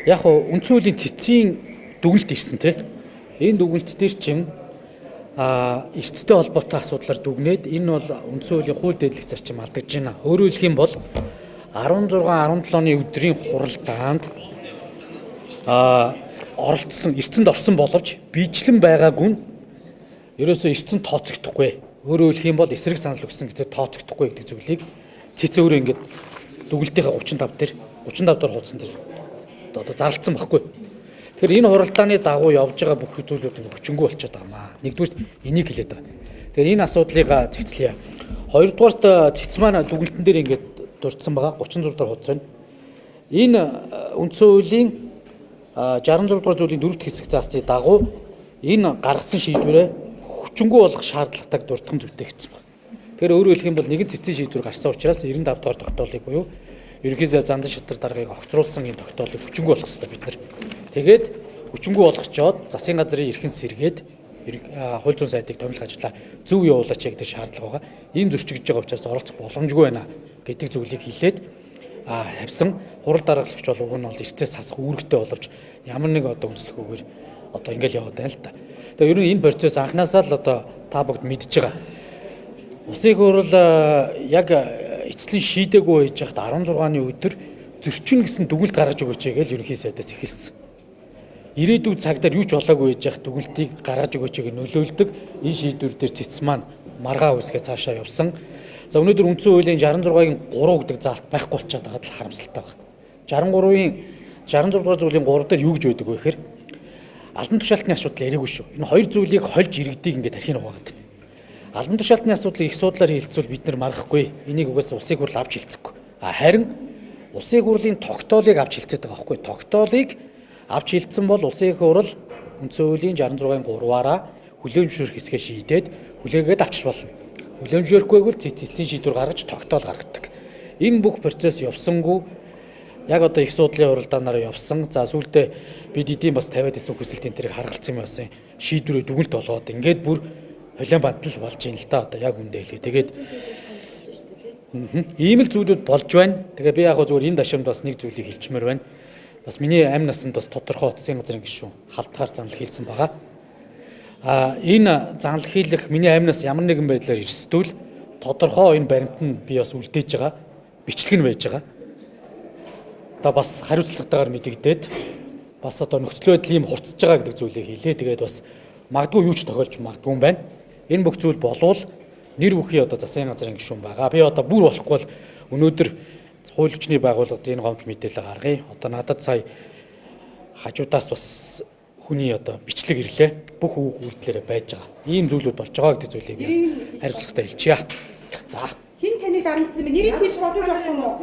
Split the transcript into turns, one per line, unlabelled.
яг үндсэн хуулийн цэцгийн дүгнэлт ирсэн тий. Энэ дүгнэлт дээр чинь эрсдэлтэй холбоотой асуудлаар дүгнээд энэ бол үндсэн хуулийн хууль дэдлэх зарчим алдагдж байна. Өөрөөр хэлэх юм бол 16-17-ны өдрийн хуралдаанд оролцсон, эрдэнэд орсон боловч биечлэн байгаагүй нь ерөөсөө эрдэнэд тооцогдохгүй. Өөрөөр хэлэх юм бол эсрэг санал өгсөн гэдэг тооцогдохгүй гэдэг зүйлийг цэцээ өөрөө ингээд дүгнэлтийнхаа 35 дээр хуудсан дээр одоо зарлцсан баггүй. Тэгэхээр энэ хуралдааны дагуу явж байгаа бүх зүйлүүд ингээд хүчингүй болчиход байгаа маа. Нэгдүгээр энийг хэлээд байгаа. Тэгэхээр энэ асуудлыг цэцлэе. Хоёрдугаарт цэц маань дүгнэлтэн дээр ингээд дурдсан байгаа 36 дахь хуудас байна. Энэ үндсэн хуулийн 66 дугаар зүйлийн 4-р хэсэг заасны дагуу энэ гаргасан шийдвэрээ хүчингүй болгох шаардлагатайг дурдсан зүйтэй гэсэн байна. Тэгэхээр өөрөөр хэлэх юм бол нэгэн цэцэн шийдвэр гарсан учраас 95 дахь тогтоолыг буюу ерөнхийдөө зандан шатар даргаыг огцруулсан энэ тогтоолыг хүчингүй болгох хэрэгтэй бид нар. Тэгээд хүчингүй болгочоод засгийн газрын эрхэм сэргээд хууль зүйн сайдыг томилох ажлаа зөв явуулаач гэдэг шаардлага байгаа. Энэ зөрчигдөж байгаа учраас оролцох боломжгүй байна гэдэг зүйлийг хэлээд тавьсан. Хурал даргалагч болов нь бол эртээс хасах үүрэгтэй боловч ямар нэг одоо үнэлэхгүйгээр одоо ингээл яваад байна л да. Тэгээ ер нь энэ процесс анханасаа л одоо та бүгд мэдж байгаа. Улсын их хурл яг эцлийн шийдээгүй байж хахад 16-ны өдөр зөрчин гэсэн дүгнэлт гаргаж өгөөч гэж ерөнхий сайдаас эхэлсэн. Ирээдүйн цагдаар юу ч болоогүй байж хахад дүгнэлтийг гаргаж өгөөч гэж нөлөөлдөг. Энэ шийдвэр дээр цэц маань маргаа үсгээ цаашаа явсан. За өнөөдөр үндсэн хуулийн 66-гийн 3 гэдэг заалт байхгүй болчиход байгаа л харамсалтай байна. 66 дугаар зүйлийн 3 дээр юу гэж байдаг вэ гэхээр албан тушаалтны асуудал яриаггүй шүү. Энэ хоёр зүйлийг хольж иргэдийг ингээд архин угаагаад. Албан тушаалтны асуудлыг их судлаар хэлэлцвэл бид нар маргахгүй. Энийг угаасаа улсын хурл авч хэлцэхгүй. Харин улсын хурлын тогтоолыг авч хэлцээд байгаа байхгүй. Тогтоолыг авч хэлцсэн бол улсын хурл үндсэн хуулийн 66-гийн 3-аараа хүлээмжшүүрэх хэсгээ шийдээд хүлээгээд авчиж болно. Хүлээмжшүүрэхгүй бол цэцэн шийдвэр гаргаж тогтоол гаргадаг. Энэ бүх процесс явсангүй яг одоо их судлалын уралдаанаар явсан. За сүүлдээ бид эдийн бас тавиад исэн хүсэлтийн тэрийг харгалцсан юм байсан. Шийдвэрээ дүгнэлт болгоод ингээд бүр холион бантал болж юм л да. Одоо яг үндэ хэлээ. Тэгээд ийм л зүйлүүд болж байна. Тэгээ би яг зүгээр энэ дашамд бас нэг зүйлийг хэлчмээр байна. Бас миний амь насанд бас тодорхой утсын газрын гишүүн халтгаар занал хийлсэн байгаа. Энэ занал хийлэх миний амь нас ямар нэгэн байдлаар эрсдвэл тодорхой энэ баримт нь би бас үлдээж байгаа. Бичлэг нь байж байгаа. Одоо бас хариуцлагатайгаар мэдэгдээд бас одоо нөхцөл байдал ийм хурцж байгаа гэдэг зүйлийг хэлээ. Тэгээд бас магадгүй юу ч тохиолж магадгүй юм байна. Энэ бүх зүйл болвол нэр бүхий одоо засгийн газрын гишүүн байгаа. Би одоо бүр болохгүй бол өнөөдөр хууль хүчний байгууллагад энэ гомдол мэдээлэл гаргая. Одоо надад сая хажуудаас бас хүний одоо бичлэг ирлээ. Бүх үг үйлдэлээрээ байж байгаа. Ийм зүйлүүд болж байгаа гэдэг зүйлийг би бас хариуцлагатай хэлчихье. За.
Хин таныг дарамтсан бэ? Нэрийг биш бодож авах юм уу?